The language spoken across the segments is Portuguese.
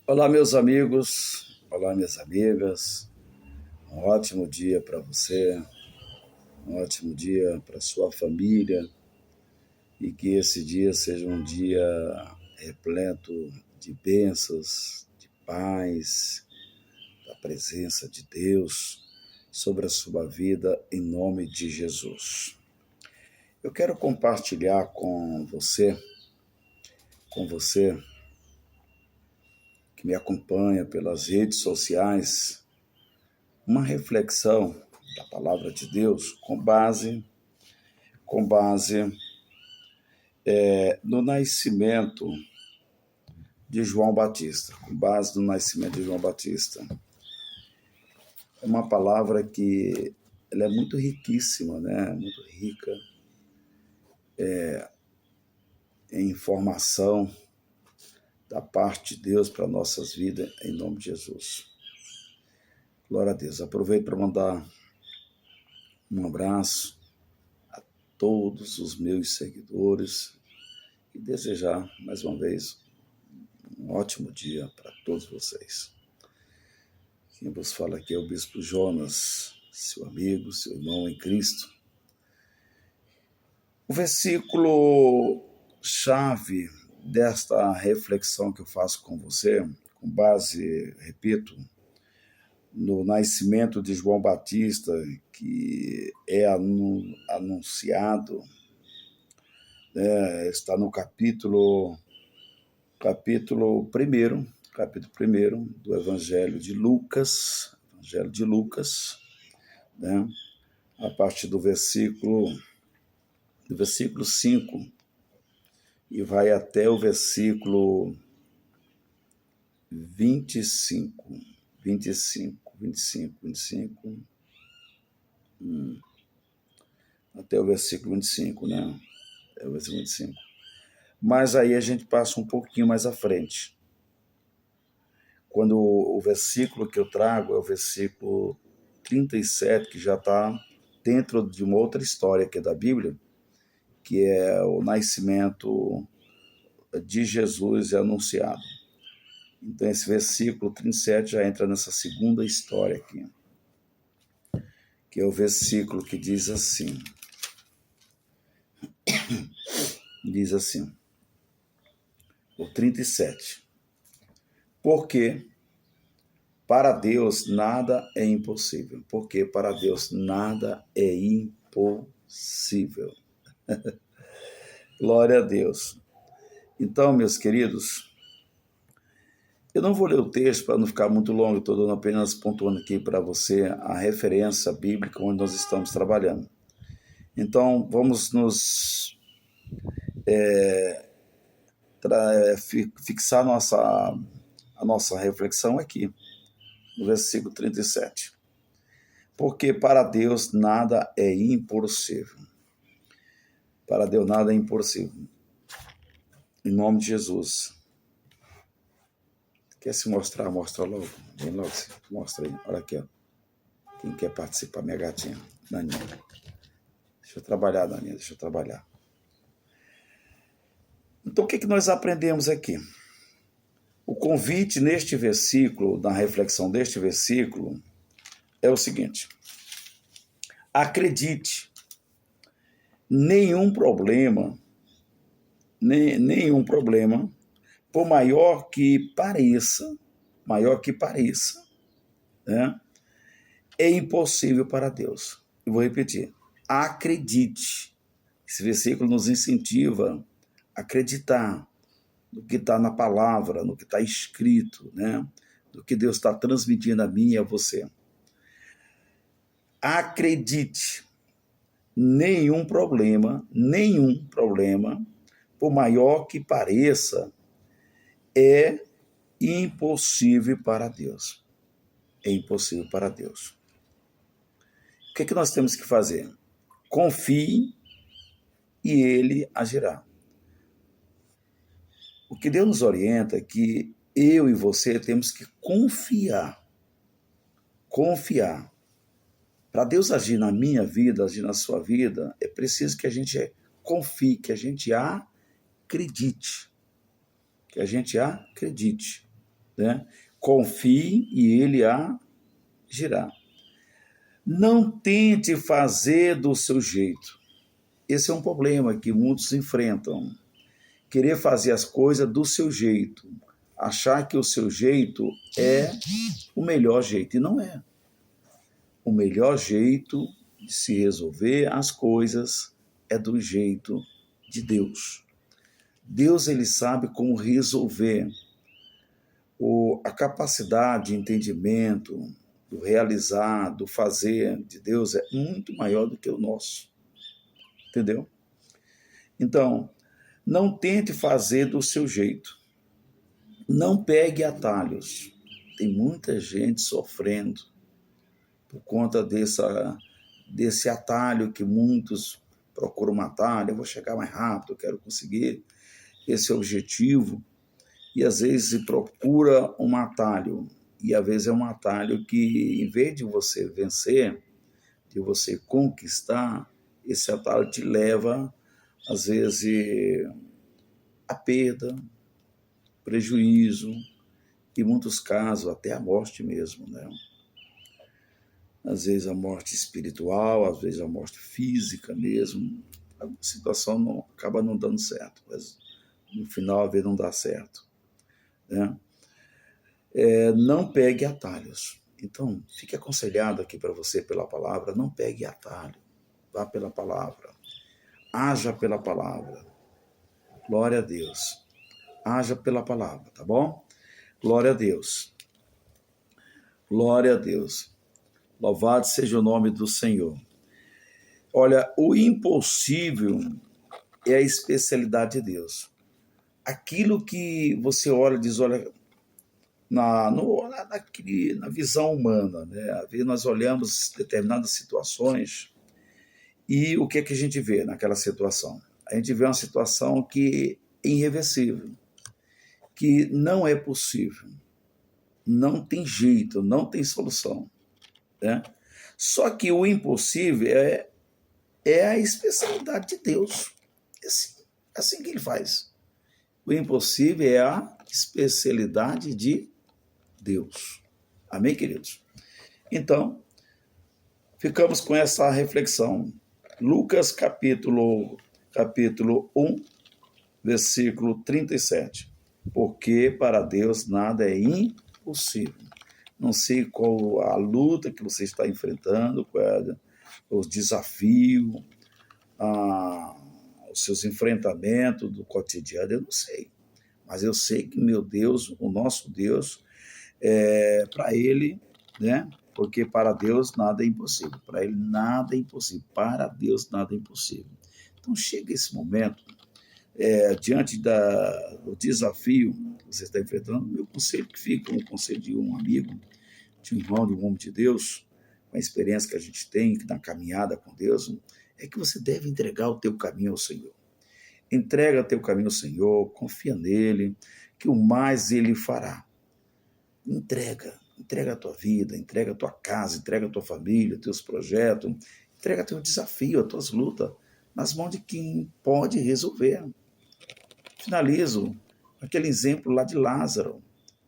Olá, meus amigos, olá, minhas amigas. Um ótimo dia para você, um ótimo dia para sua família e que esse dia seja um dia repleto de bênçãos, de paz, da presença de Deus sobre a sua vida, em nome de Jesus. Eu quero compartilhar com você que me acompanha pelas redes sociais, uma reflexão da palavra de Deus com base no nascimento de João Batista, com base no nascimento de João Batista. É uma palavra que ela é muito riquíssima, né? Muito rica em informação da parte de Deus para nossas vidas, em nome de Jesus. Glória a Deus. Aproveito para mandar um abraço a todos os meus seguidores e desejar, mais uma vez, um ótimo dia para todos vocês. Quem vos fala aqui é o Bispo Jonas, seu amigo, seu irmão em Cristo. O versículo-chave desta reflexão que eu faço com você, com base, repito, no nascimento de João Batista, que é anunciado, está no capítulo 1 do Evangelho de Lucas, né? A partir do versículo 5 e vai até o versículo 25, até o versículo 25, né? É o versículo 25. Mas aí a gente passa um pouquinho mais à frente. Quando o versículo que eu trago é o versículo 37, que já está dentro de uma outra história que é da Bíblia, que é o nascimento de Jesus anunciado. Então esse versículo 37 já entra nessa segunda história aqui, que é o versículo que diz assim, o 37. Porque para Deus nada é impossível. Porque para Deus nada é impossível. Glória a Deus. Então, meus queridos, eu não vou ler o texto para não ficar muito longo, estou dando apenas pontuando aqui para você a referência bíblica onde nós estamos trabalhando. Então, vamos nos fixar a nossa reflexão aqui, no versículo 37. Porque para Deus nada é impossível. Para Deus nada é impossível. Em nome de Jesus. Quer se mostrar? Mostra logo. Vem logo, mostra aí. Olha aqui, ó. Quem quer participar? Minha gatinha, Daninha. Deixa eu trabalhar, Daninha, deixa eu trabalhar. Então, o que nós aprendemos aqui? O convite neste versículo, na reflexão deste versículo, é o seguinte: acredite, nenhum problema, por maior que pareça, né, é impossível para Deus. Eu vou repetir: acredite. Esse versículo nos incentiva a acreditar no que está na palavra, no que está escrito, né? Do que Deus está transmitindo a mim e a você. Acredite, nenhum problema, por maior que pareça, é impossível para Deus. É impossível para Deus. O que nós temos que fazer? Confie e Ele agirá. O que Deus nos orienta é que eu e você temos que confiar. Para Deus agir na minha vida, agir na sua vida, é preciso que a gente confie, que a gente acredite. né? Confie e ele agirá. Não tente fazer do seu jeito. Esse é um problema que muitos enfrentam. Querer fazer as coisas do seu jeito. Achar que o seu jeito é o melhor jeito. E não é. O melhor jeito de se resolver as coisas é do jeito de Deus. Deus, ele sabe como resolver. A capacidade de entendimento, do realizar, do fazer de Deus é muito maior do que o nosso. Entendeu? Então, não tente fazer do seu jeito. Não pegue atalhos. Tem muita gente sofrendo por conta desse atalho que muitos procuram um atalho. Eu vou chegar mais rápido, eu quero conseguir esse objetivo. E às vezes se procura um atalho. E às vezes é um atalho que, em vez de você vencer, de você conquistar, esse atalho te leva, às vezes, a perda, prejuízo, em muitos casos até a morte mesmo, né? Às vezes a morte espiritual, às vezes a morte física mesmo. A situação acaba não dando certo, mas no final às vezes não dá certo, né? Não pegue atalhos. Então, fique aconselhado aqui para você pela palavra, não pegue atalho, vá pela palavra, haja pela palavra. Glória a Deus. Haja pela palavra, tá bom? Glória a Deus. Glória a Deus. Louvado seja o nome do Senhor. Olha, o impossível é a especialidade de Deus. Aquilo que você olha e diz, olha, na visão humana, né? Às vezes nós olhamos determinadas situações e o que é que a gente vê naquela situação? A gente vê uma situação que é irreversível, que não é possível, não tem jeito, não tem solução, né? Só que o impossível é a especialidade de Deus. É assim que ele faz. O impossível é a especialidade de Deus. Amém, queridos? Então, ficamos com essa reflexão. Lucas capítulo 1, versículo 37. Porque para Deus nada é impossível. Não sei qual a luta que você está enfrentando, qual é os desafios, os seus enfrentamentos do cotidiano, eu não sei. Mas eu sei que meu Deus, o nosso Deus, para ele, né? Porque para Deus nada é impossível. Para ele nada é impossível. Para Deus nada é impossível. Então chega esse momento, diante do desafio que você está enfrentando, meu conselho que fica, um conselho de um amigo, de um irmão, de um homem de Deus, com a experiência que a gente tem na caminhada com Deus, é que você deve entregar o teu caminho ao Senhor. Entrega teu caminho ao Senhor, confia nele, que o mais ele fará. Entrega a tua vida, entrega a tua casa, entrega a tua família, teus projetos, entrega teu desafio, as tuas lutas, nas mãos de quem pode resolver. Finalizo aquele exemplo lá de Lázaro,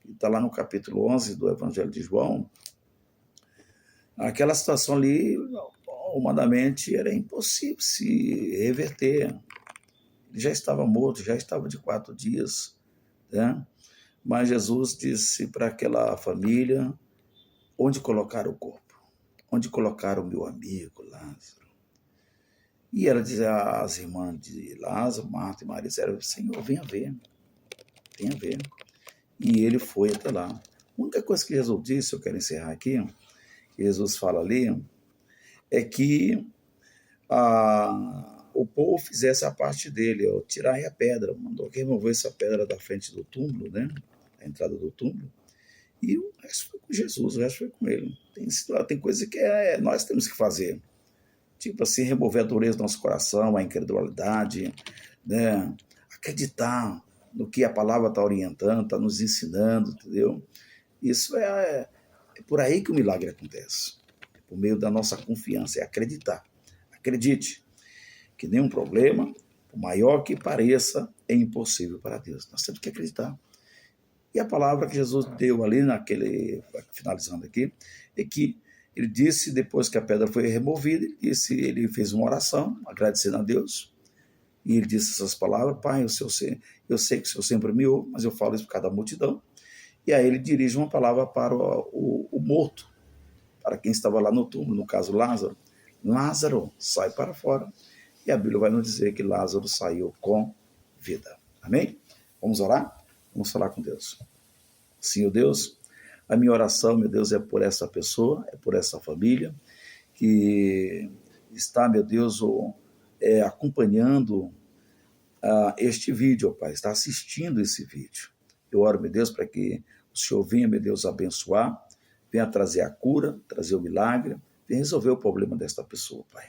que está lá no capítulo 11 do Evangelho de João. Aquela situação ali, humanamente, era impossível se reverter. Ele já estava morto, já estava de 4 dias, né? Mas Jesus disse para aquela família onde colocar o corpo, onde colocar o meu amigo Lázaro. E ela dizia às irmãs de Lázaro, Marta e Maria, disseram, Senhor, venha ver. E ele foi até lá. A única coisa que Jesus disse, eu quero encerrar aqui, que Jesus fala ali, é que o povo fizesse a parte dele, tirar a pedra, mandou que remover essa pedra da frente do túmulo, né? A entrada do túmulo, e o resto foi com Jesus, o resto foi com ele. Tem coisa que nós temos que fazer, tipo assim, remover a dureza do nosso coração, a incredulidade, né? Acreditar no que a palavra está orientando, está nos ensinando, entendeu? Isso é por aí que o milagre acontece, por meio da nossa confiança, é acreditar. Acredite que nenhum problema, por maior que pareça, é impossível para Deus. Nós temos que acreditar. E a palavra que Jesus deu ali, finalizando aqui, é que ele disse, depois que a pedra foi removida, ele fez uma oração, agradecendo a Deus, e ele disse essas palavras: Pai, eu sei que o Senhor sempre me ouve, mas eu falo isso por causa da multidão. E aí ele dirige uma palavra para o morto, para quem estava lá no túmulo, no caso Lázaro. Lázaro, sai para fora. E a Bíblia vai nos dizer que Lázaro saiu com vida. Amém? Vamos orar? Vamos falar com Deus. Senhor Deus, a minha oração, meu Deus, é por essa pessoa, é por essa família que está, meu Deus, acompanhando este vídeo, Pai, está assistindo esse vídeo. Eu oro, meu Deus, para que o Senhor venha, meu Deus, abençoar, venha trazer a cura, trazer o milagre, venha resolver o problema desta pessoa, Pai.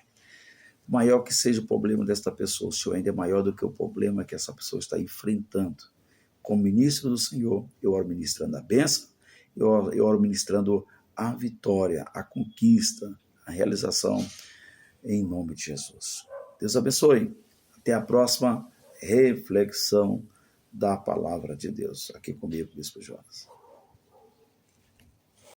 Maior que seja o problema desta pessoa, o Senhor ainda é maior do que o problema que essa pessoa está enfrentando. Como ministro do Senhor, eu oro ministrando a bênção, eu oro ministrando a vitória, a conquista, a realização, em nome de Jesus. Deus abençoe. Até a próxima reflexão da palavra de Deus. Aqui comigo, Bispo Jonas.